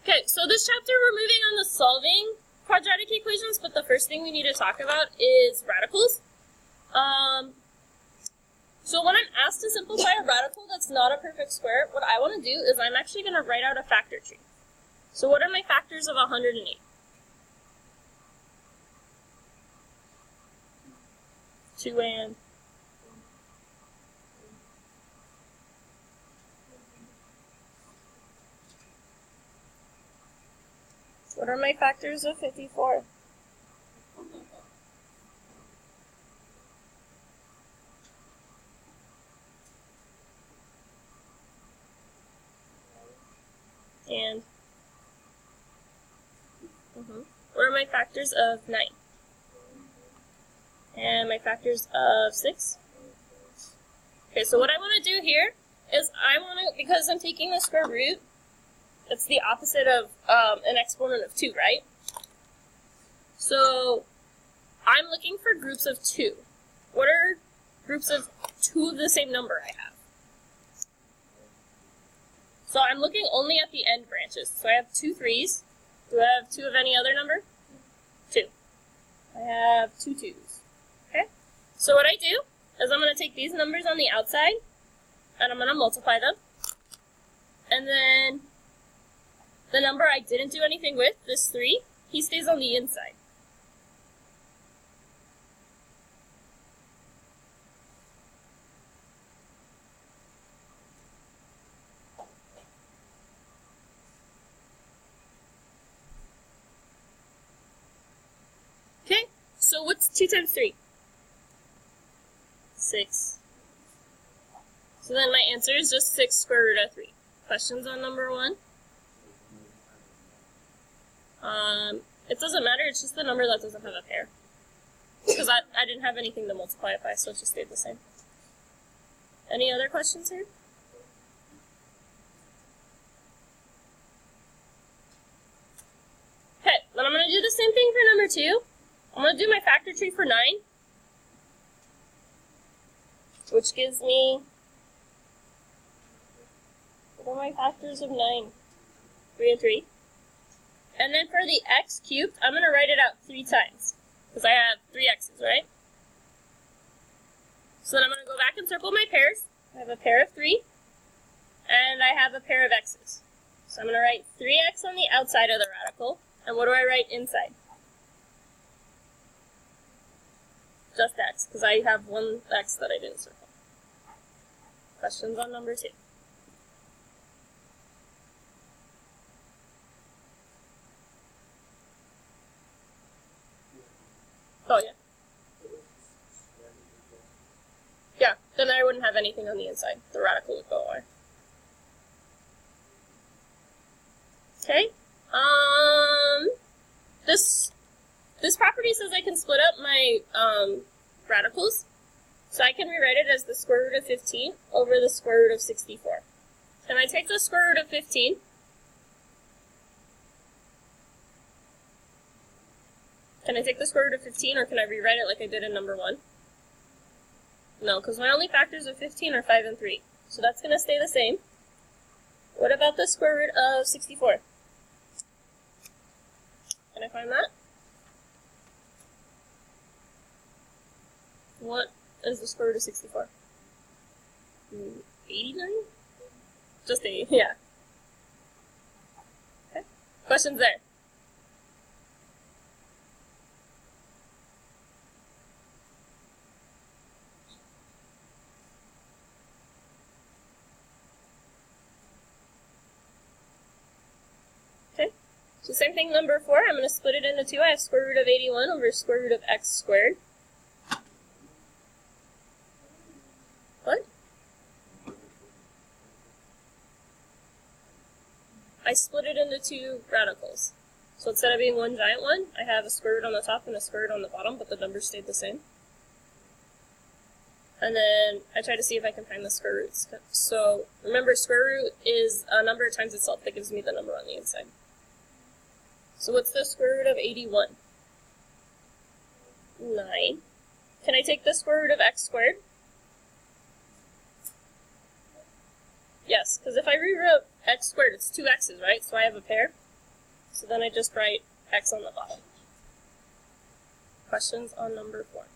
Okay, so this chapter we're moving on to solving quadratic equations, but the first thing we need to talk about is radicals. So when I'm asked to simplify a radical that's not a perfect square, what I want to do is I'm actually going to write out a factor tree. So what are my factors of 108? 2 and... What are my factors of 54? And what are my factors of 9? And my factors of 6? Okay, so what I want to do here is I want to, because I'm taking the square root, it's the opposite of an exponent of 2, right? So I'm looking for groups of 2. What are groups of 2 of the same number I have? So I'm looking only at the end branches. So I have 2 3s. Do I have 2 of any other number? 2. I have 2 2s. Okay? So what I do is I'm going to take these numbers on the outside, and I'm going to multiply them. And then the number I didn't do anything with, this 3, he stays on the inside. Okay, so what's 2 times 3? 6. So then my answer is just 6 square root of 3. Questions on number 1? It doesn't matter, it's just the number that doesn't have a pair. Because I didn't have anything to multiply it by, so it just stayed the same. Any other questions here? Okay, then I'm going to do the same thing for number 2. I'm going to do my factor tree for 9, which gives me, what are my factors of 9? 3 and 3. And then for the x cubed, I'm going to write it out 3 times, because I have 3 x's, right? So then I'm going to go back and circle my pairs. I have a pair of 3, and I have a pair of x's. So I'm going to write 3x on the outside of the radical, and what do I write inside? Just x, because I have 1 x that I didn't circle. Questions on number 2? Oh, yeah. Yeah, then I wouldn't have anything on the inside. The radical would go away. Okay. This property says I can split up my radicals. So I can rewrite it as the square root of 15 over the square root of 64. Can I take the square root of 15? Can I take the square root of 15, or can I rewrite it like I did in number 1? No, because my only factors of 15 are 5 and 3. So that's going to stay the same. What about the square root of 64? Can I find that? What is the square root of 64? 89? Just 8, yeah. Okay. Questions there? So same thing, number 4, I'm going to split it into 2. I have square root of 81 over square root of x squared. What? I split it into 2 radicals. So instead of being one giant one, I have a square root on the top and a square root on the bottom, but the numbers stayed the same. And then I try to see if I can find the square roots. So remember, square root is a number times itself that gives me the number on the inside. So what's the square root of 81? 9. Can I take the square root of x squared? Yes, because if I rewrote x squared. It's 2x's, right? So I have a pair. So then I just write x on the bottom. Questions on number 4?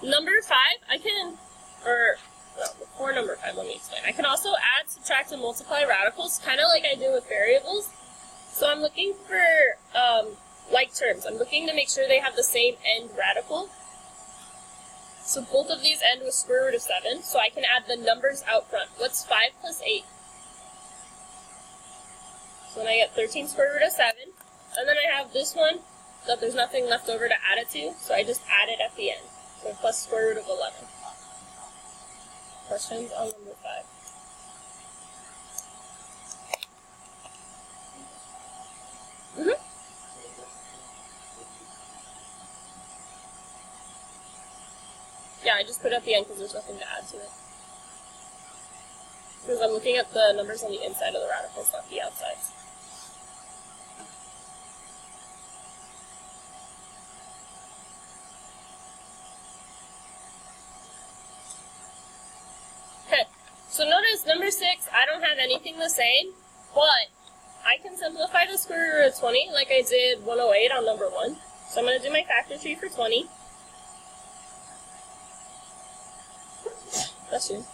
Number 5, I can, before number 5, let me explain. I can also add, subtract, and multiply radicals, kind of like I do with variables. So I'm looking for like terms. I'm looking to make sure they have the same end radical. So both of these end with square root of 7, so I can add the numbers out front. What's 5 plus 8? So then I get 13 square root of 7. And then I have this one that there's nothing left over to add it to, so I just add it at the end. So plus square root of 11. Questions on number 5? Yeah, I just put it at the end because there's nothing to add to it. Because I'm looking at the numbers on the inside of the radicals, not the outsides. So notice number 6, I don't have anything the same, but I can simplify the square root of 20 like I did 108 on number 1. So I'm going to do my factor tree for 20. That's you.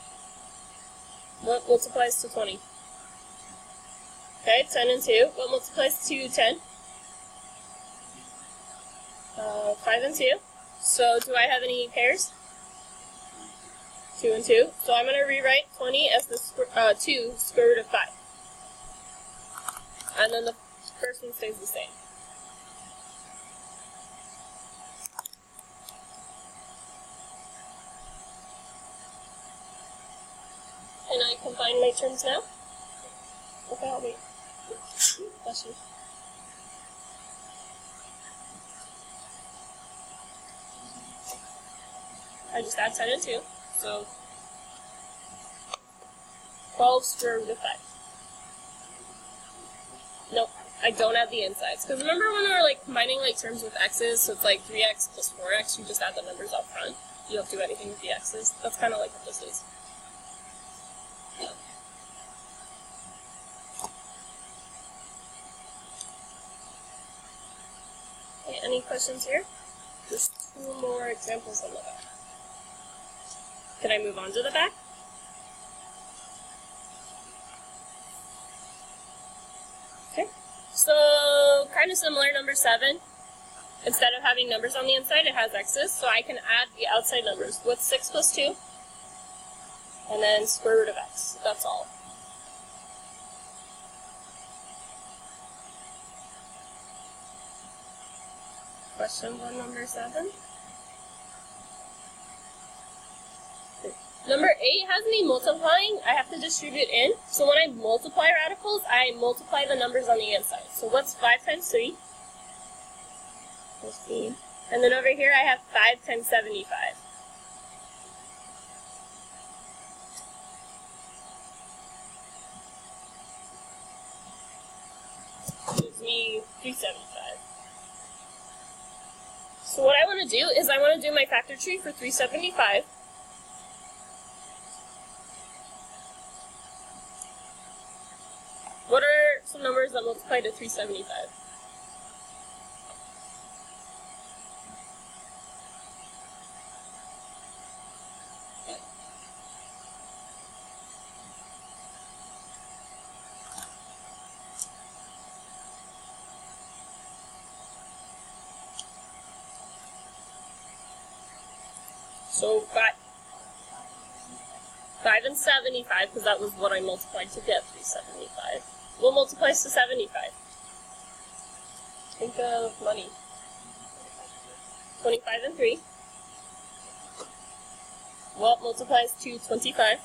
What multiplies to 20? Okay, 10 and 2. What multiplies to 10? 5 and 2. So do I have any pairs? 2 and 2. So I'm going to rewrite 20 as the 2 square root of 5. And then the first one stays the same. Can I combine my terms now? Okay, I'll wait. Bless you. I just add 10 and 2. So 12 square root of 5. Nope, I don't add the insides. Because remember when we were like combining like terms with x's, so it's like 3x plus 4x, you just add the numbers up front. You don't do anything with the x's. That's kind of like what this is. Okay, any questions here? There's 2 more examples on the back. Can I move on to the back? Okay. So, kind of similar, number 7. Instead of having numbers on the inside, it has x's, so I can add the outside numbers. What's 6 plus 2? And then square root of x. That's all. Questions on number 7? Number 8 has me multiplying. I have to distribute in. So when I multiply radicals, I multiply the numbers on the inside. So what's 5 times 3? 15. And then over here I have 5 times 75. Gives me 375. So what I want to do is I want to do my factor tree for 375. What are some numbers that multiply to 375? So 5 and 75, because that was what I multiplied to get 375. What multiplies to 75? Think of money. 25 and 3. What multiplies to 25?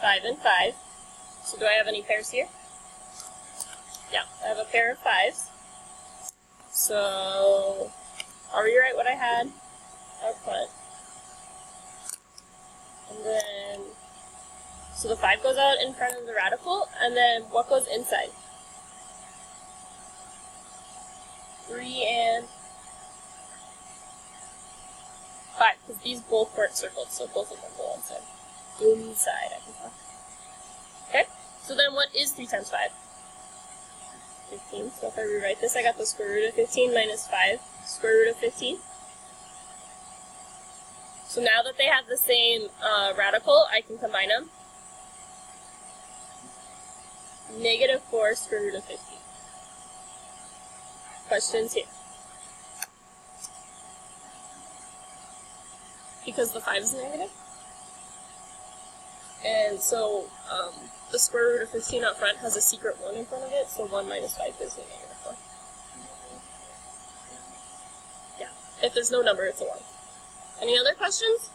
5 and 5. So do I have any pairs here? Yeah, I have a pair of 5s. So I had out front. And then, so the 5 goes out in front of the radical, and then what goes inside? 3 and 5, because these both weren't circled, so both of them go inside. Inside, I can talk. Okay, so then what is 3 times 5? 15. So if I rewrite this, I got the square root of 15 minus 5, square root of 15. So now that they have the same radical, I can combine them. Negative 4 square root of 15. Questions here? Because the 5 is negative. And so the square root of 15 up front has a secret 1 in front of it, so 1 minus 5 is a negative 4. Yeah, if there's no number, it's a 1. Any other questions?